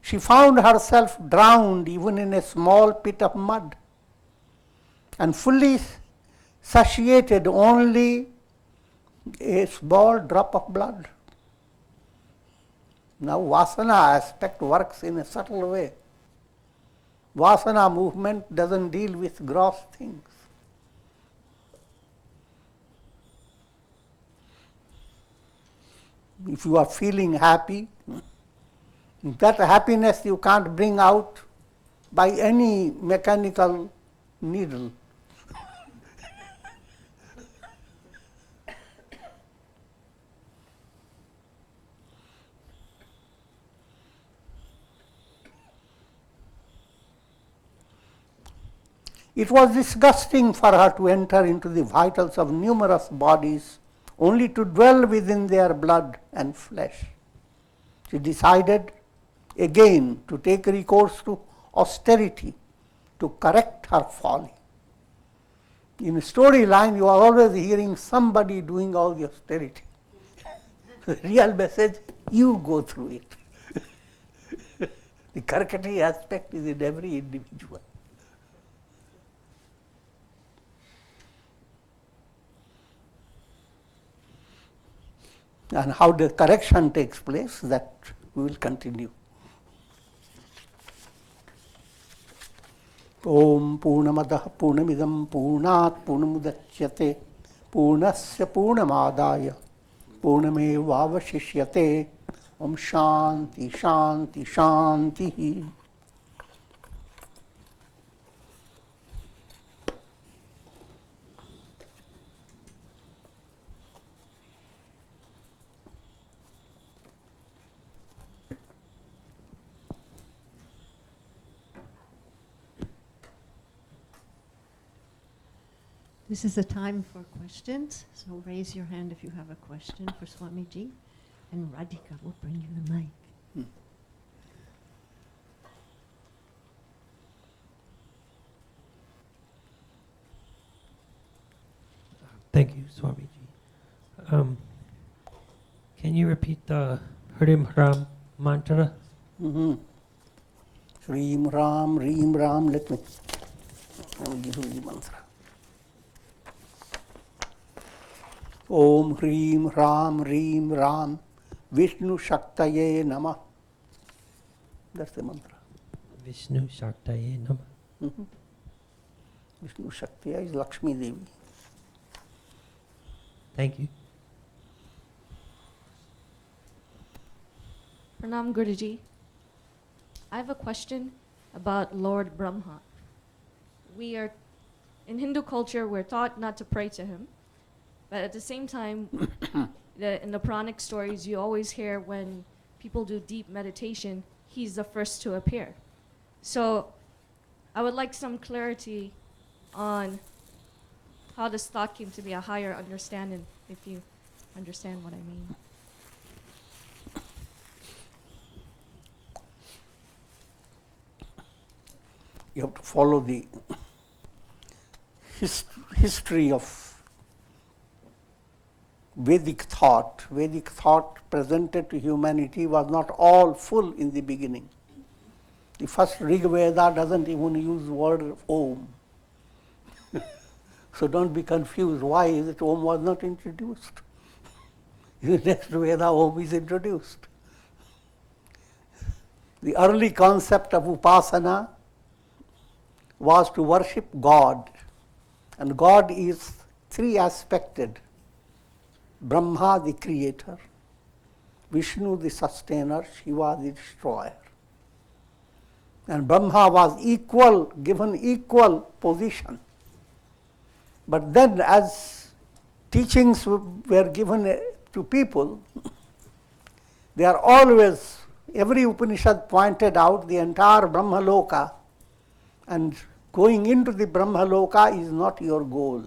She found herself drowned even in a small pit of mud, and fully satiated only a small drop of blood. Now vasana aspect works in a subtle way. Vasana movement doesn't deal with gross things. If you are feeling happy, that happiness you can't bring out by any mechanical needle. It was disgusting for her to enter into the vitals of numerous bodies only to dwell within their blood and flesh. She decided again to take recourse to austerity to correct her folly. In a storyline, you are always hearing somebody doing all the austerity. The real message, you go through it. The Karkati aspect is in every individual. And how the correction takes place, that we will continue. Om Purnamadah Purnamidam Purnat Purnamudachyate Purnasya Purnamadaya Purnamevavashishyate. Om Shanti Shanti Shanti. This is a time for questions, so raise your hand if you have a question for Swamiji, and Radhika will bring you the mic. Thank you, Swamiji. Can you repeat the Harim Ram mantra? Reem Ram, Reem Ram. Let me give you the mantra. Om Hreem Ram Reem Ram Vishnu Shaktaye Namah. That's the mantra. Vishnu Shaktaye Namah. Vishnu Shaktiya is Lakshmi Devi. Thank you. Pranam Guruji. I have a question about Lord Brahma. In Hindu culture, we're taught not to pray to him. But at the same time, in the Puranic stories, you always hear when people do deep meditation, he's the first to appear. So I would like some clarity on how this thought came to be, a higher understanding, if you understand what I mean. You have to follow the history of Vedic thought. Vedic thought presented to humanity was not all full in the beginning. The first Rig Veda doesn't even use the word Om. So don't be confused. Why is it Om was not introduced? In the next Veda, Om is introduced. The early concept of Upasana was to worship God. And God is three aspected. Brahma, the creator, Vishnu, the sustainer, Shiva, the destroyer. And Brahma was given equal position. But then as teachings were given to people, they are always, every Upanishad pointed out the entire Brahmaloka, and going into the Brahmaloka is not your goal.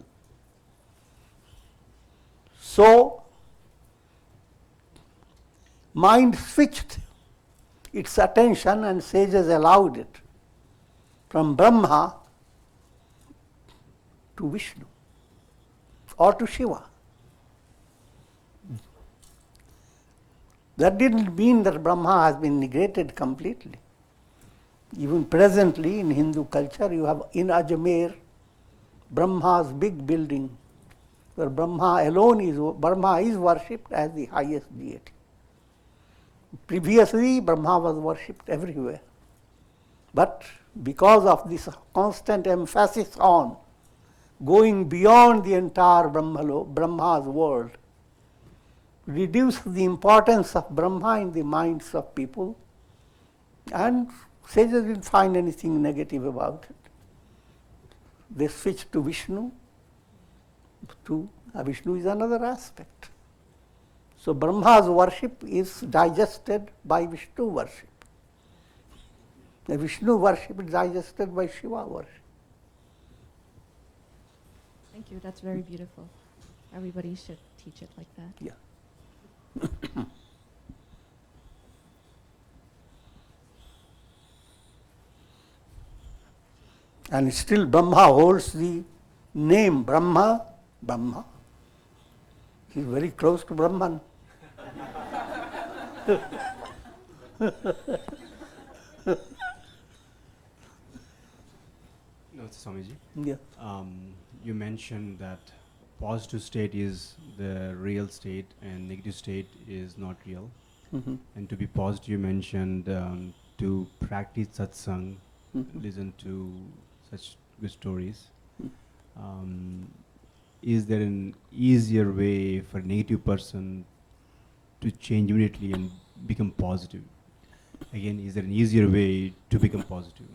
So, mind switched its attention, and sages allowed it, from Brahma to Vishnu or to Shiva. That didn't mean that Brahma has been negated completely. Even presently in Hindu culture, you have in Ajmer, Brahma's big building, where Brahma is worshipped as the highest deity. Previously, Brahma was worshipped everywhere. But because of this constant emphasis on going beyond the entire Brahma's world, reduced the importance of Brahma in the minds of people, and sages didn't find anything negative about it. They switched to Vishnu. Vishnu is another aspect. So Brahma's worship is digested by Vishnu worship. The Vishnu worship is digested by Shiva worship. Thank you, that's very beautiful. Everybody should teach it like that. Yeah. And still Brahma holds the name Brahma. He is very close to Brahman. No, Swamiji. Yeah. You mentioned that positive state is the real state and negative state is not real. Mhm. And to be positive, you mentioned to practice satsang, Mhm. listen to such good stories. Is there an easier way for a negative person to change immediately and become positive? Again, is there an easier way to become positive?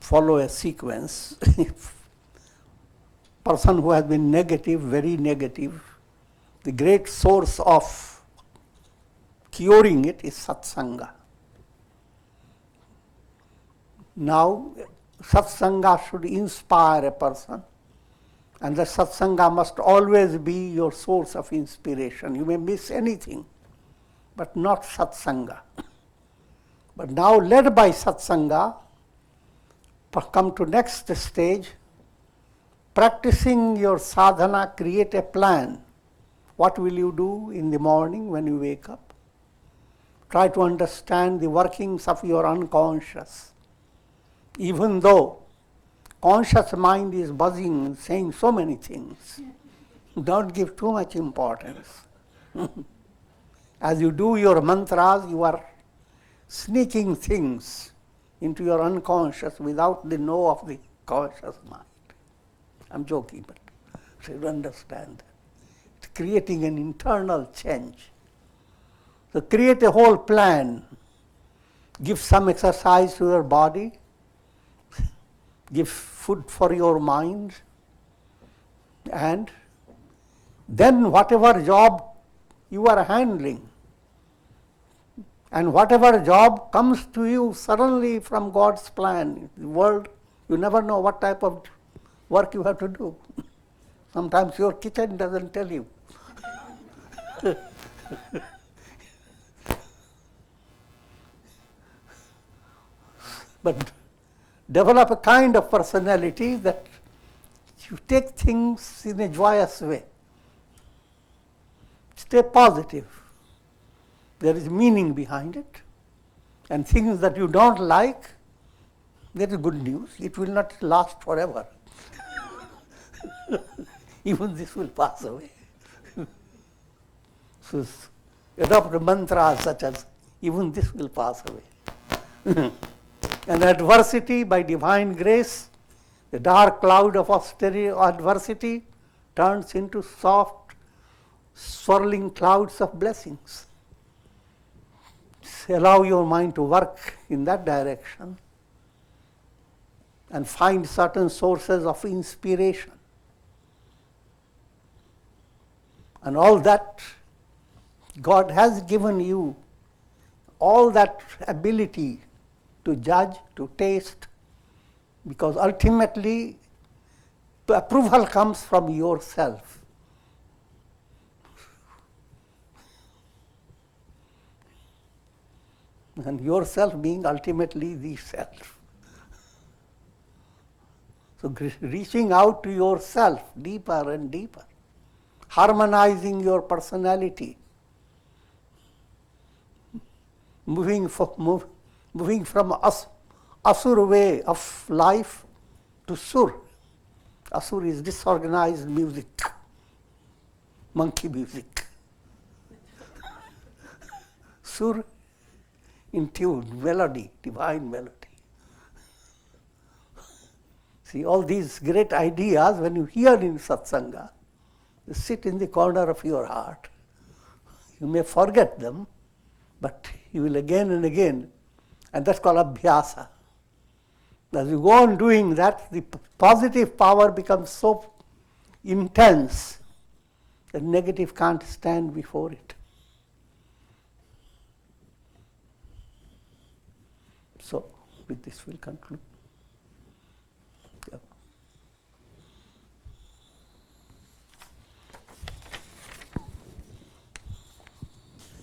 Follow a sequence. Person who has been negative, very negative, the great source of curing it is satsanga. Now, satsanga should inspire a person, and the satsanga must always be your source of inspiration. You may miss anything, but not satsanga. But now, led by satsanga, come to next stage, practicing your sadhana, create a plan. What will you do in the morning when you wake up? Try to understand the workings of your unconscious. Even though conscious mind is buzzing, saying so many things, don't give too much importance. As you do your mantras, you are sneaking things into your unconscious without the know of the conscious mind. I'm joking, but you should understand that. It's creating an internal change. So create a whole plan. Give some exercise to your body. Give food for your mind. And then whatever job you are handling, and whatever job comes to you suddenly from God's plan, the world, you never know what type of work you have to do. Sometimes your kitchen doesn't tell you. But develop a kind of personality that you take things in a joyous way. Stay positive. There is meaning behind it. And things that you don't like, that is good news. It will not last forever. Even this will pass away. So adopt mantras such as, even this will pass away. And adversity, by divine grace, the dark cloud of adversity turns into soft, swirling clouds of blessings. Allow your mind to work in that direction and find certain sources of inspiration. And all that God has given you, all that ability to judge, to taste, because ultimately the approval comes from yourself. And yourself being ultimately the self. So reaching out to yourself deeper and deeper, harmonizing your personality, moving from asur way of life to sur. Asur is disorganized music, monkey music. Sur, in tune, melody, divine melody. See, all these great ideas, when you hear in satsanga, they sit in the corner of your heart. You may forget them, but you will again and again, and that's called abhyasa. As you go on doing that, the positive power becomes so intense that negative can't stand before it. So, with this we'll conclude. Yeah.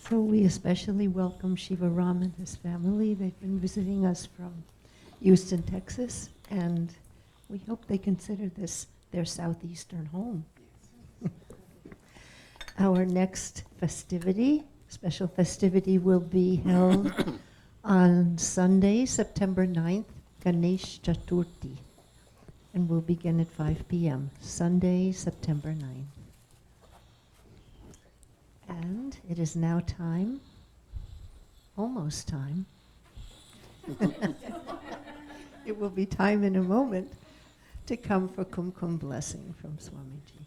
So we especially welcome Shiva Ram and his family. They've been visiting us from Houston, Texas, and we hope they consider this their southeastern home. Our next festivity, special festivity, will be held on Sunday, September 9th, Ganesh Chaturthi. and will begin at 5 p.m., Sunday, September 9th. And it is now time, almost time. It will be time in a moment to come for Kumkum blessing from Swamiji.